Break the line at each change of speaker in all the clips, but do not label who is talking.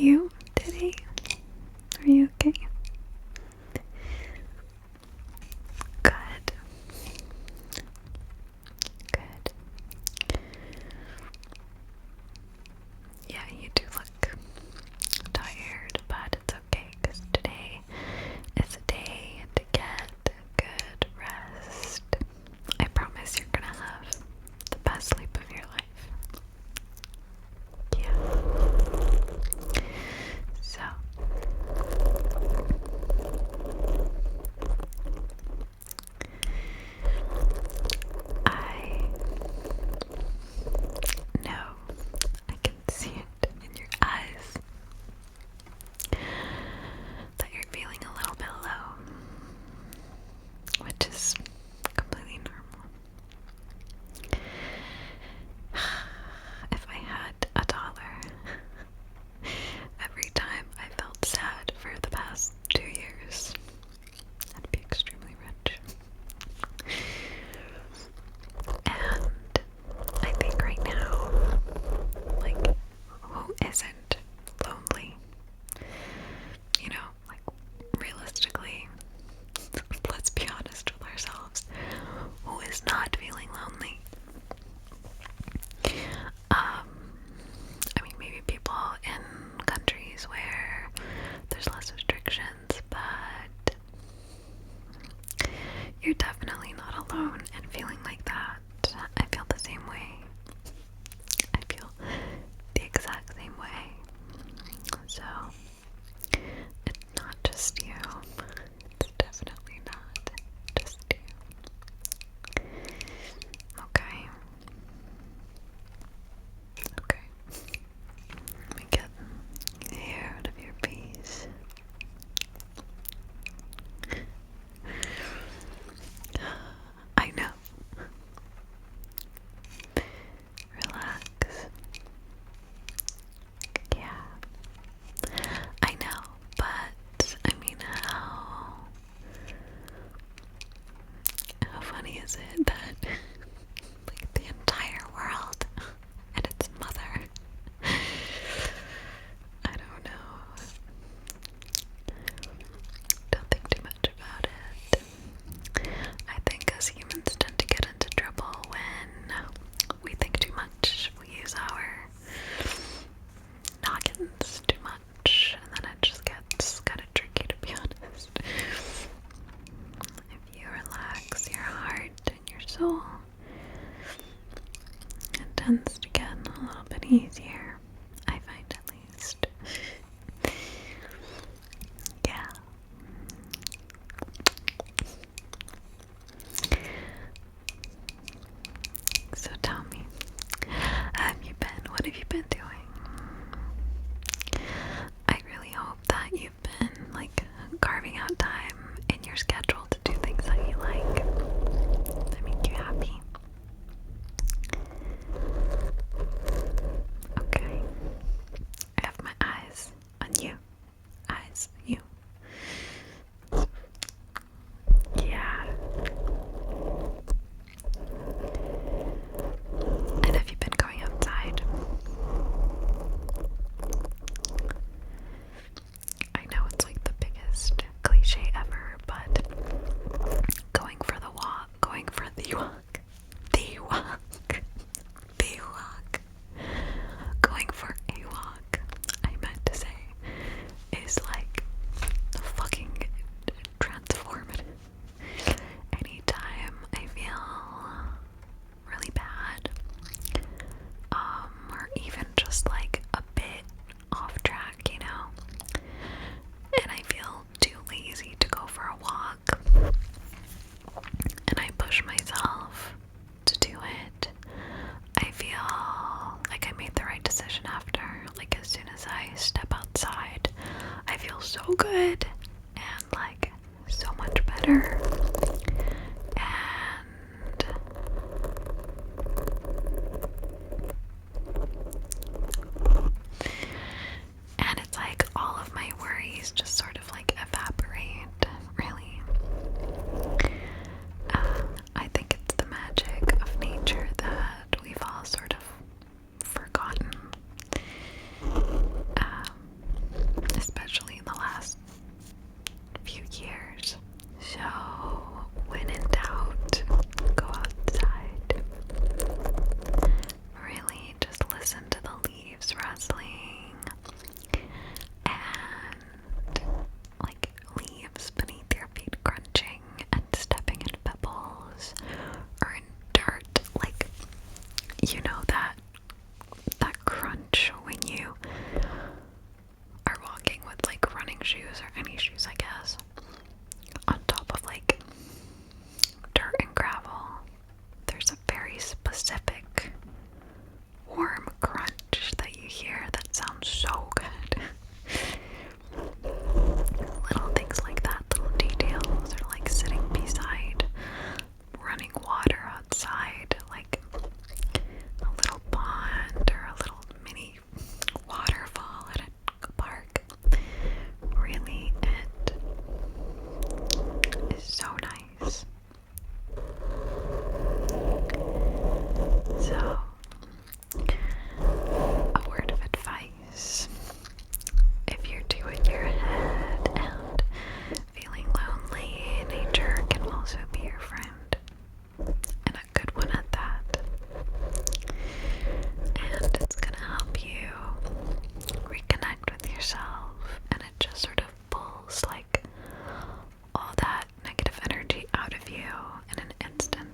you today? Are you okay? Good. Good. Yeah, you do look tired, but it's okay because today is a day to get good rest. I promise you're gonna have the best sleep of your life. Yeah. So, I know, I can see it in your eyes, that you're feeling a little bit low, which is completely normal. If I had $1 every time I felt sad for the past 2 years, I'd be extremely rich. And I think right now, like, who isn't lonely? You know, like, realistically, let's be honest with ourselves. Who is not feeling lonely? I mean, maybe people in countries where there's less restrictions, but you're definitely not alone in feeling like that. I feel the same way. I feel the exact same way. So, it's not just you. It's definitely not just you. Okay. Okay. Let me get the hair out of your face. I know. Relax. Yeah. I know, but I mean, how funny is it that like the entire world and its mother, I don't know, don't think too much about it. I think as humans tend to get into trouble when we think too much. We use our noggins too much, and then it just gets kind of tricky, to be honest. If you relax your heart and your soul, it tends to get a little bit easier, I find, at least. Yeah. So tell me, what have you been doing? I really hope that you've been, like, carving out time in your schedule to do things that you like, that make you happy. Okay. I have my eyes on you. Eyes on you. Yeah. And have you been going outside? I know it's like the biggest cliche ever, but going for the walk, going for the walk, going for a walk, I meant to say, is like fucking transformative. Anytime I feel really bad, or even just like a bit off track, you know, and I feel too lazy to go for a walk, and I push myself to do it, I feel like I made the right decision after. Like, as soon as I step outside, I feel so good and like so much better. And it's like all of my worries just sort of like evaporate, really. I think it's the magic of nature that we've all sort of forgotten. you know that crunch when you are walking with like running shoes or any shoes, I guess, on top of like dirt and gravel. There's a very specific warm crunch that you hear that sounds so good. Little things like that, little details, or like sitting beside running water outside, like a little pond or a little mini waterfall at a park. Really, it is so nice. So, a word of advice: if you're too in your head and feeling lonely, nature can also be your friend, and a good one at that. And it's gonna help you reconnect with yourself, and it just sort of pulls like all that negative energy out of you in an instant.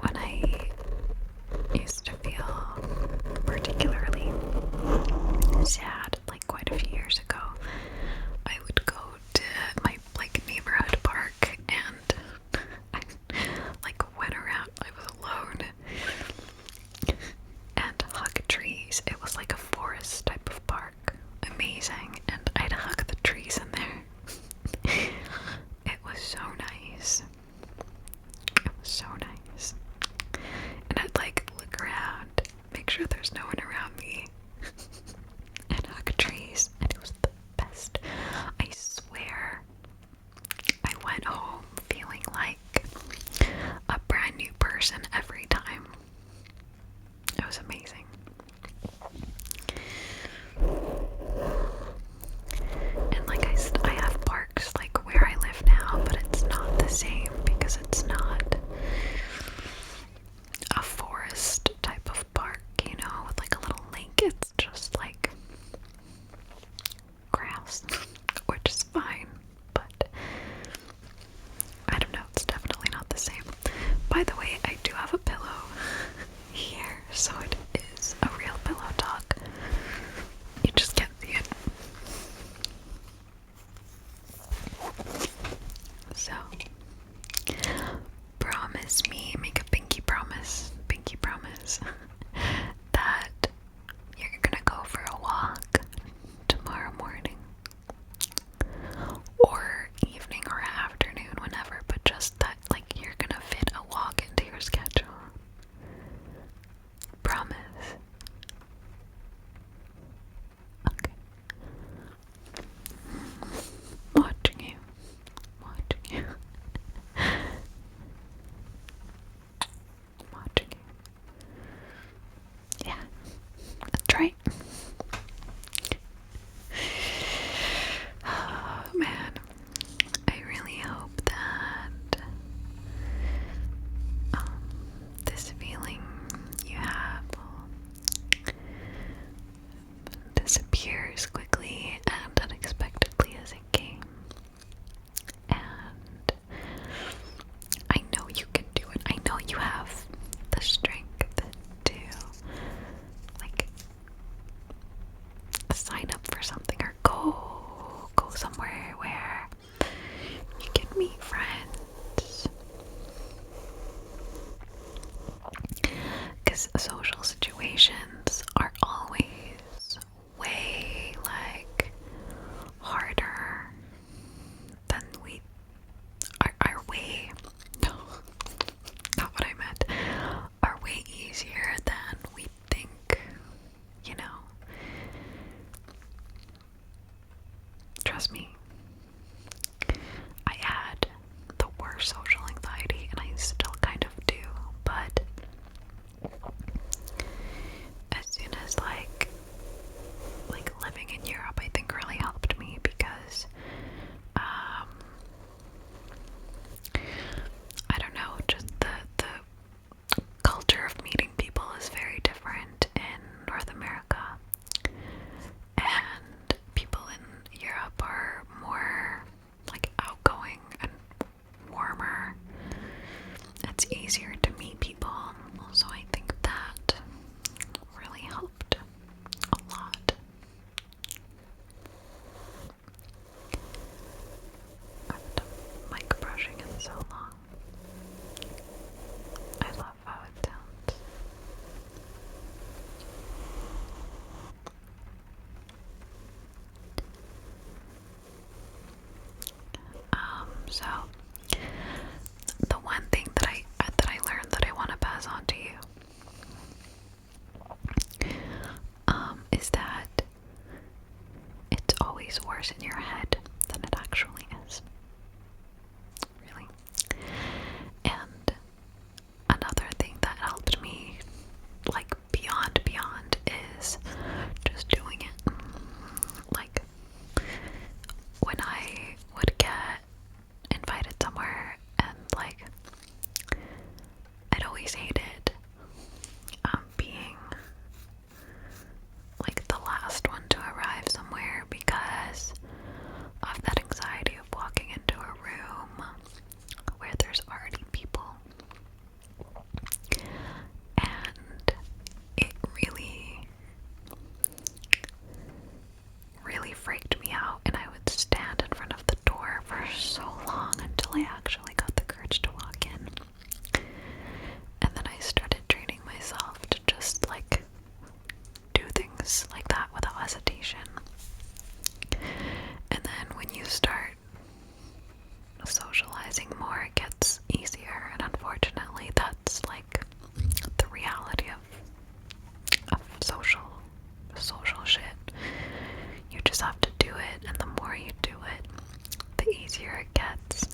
When I used to feel particularly sad, like quite a few years ago, I would go to my like neighborhood park and I like went around. I was alone and hug trees. It was like a forest type of park, amazing, and I'd hug the trees in there. It was so nice. It was so nice. And I'd like look around, make sure there's no one around me, and hug trees, and it was the best. I swear, I went home feeling like a brand new person every time. It was amazing. And like I have parks like where I live now, but it's not the same because it's not a forest type of park, you know, with like a little lake. It's just like grass, which is fine, but I don't know, it's definitely not the same. By the way, I do have a pillow here, so it is a real pillow talk. You just can't see it. So, promise me, make a pinky promise that you're gonna go for a walk tomorrow morning or evening or afternoon, whenever, but just that like you're gonna fit a walk into your schedule. Promise. Okay. Watching you. Watching you. Watching you. Yeah, that's right. Oh man, I really hope that this feeling you have will disappear as quickly and unexpectedly as it came. And I know you can do it. I know you have the strength to like sign up for something or go somewhere where you can meet friends. Because social situations are always way like harder than we are way, no, not what I meant, are way easier than we think, you know. Trust me, I had the worst social anxiety and I still kind of do, but it's easier to meet people. So I think that really helped a lot. I haven't done mic brushing in so long. I love how it sounds. So the one thing that I learned that I want to pass on to you is that it's always worse in your head than it actually is. Really. And another thing that helped me, like beyond is just doing it. Like when I would get invited somewhere and like I'd always hated being like the last one to arrive somewhere because of that anxiety of walking into a room where there's already people. And it really freaked me out, and I would stand in front of the door for so long until I actually got the courage to walk in. And then I started training myself to just like do things like that without hesitation. And then when you start socializing more, it gets easier, and unfortunately that's like the reality of social shit. You just have to do it, and the more you do it, the easier it gets.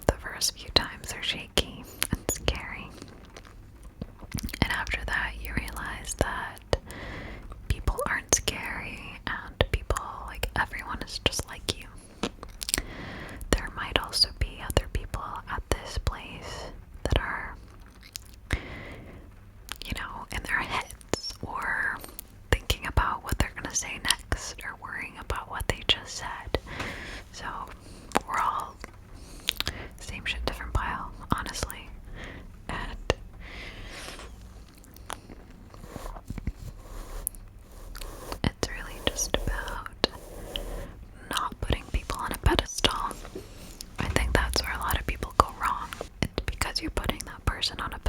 The first few times are shaky and scary, and after that you realize that people aren't scary, and people, like, everyone is just like you. There might also be other people at this place that are, you know, in their heads, or thinking about what they're gonna say next, or worrying about what they just said. So we're all same shit, different pile, honestly. And it's really just about not putting people on a pedestal. I think that's where a lot of people go wrong. It's because you're putting that person on a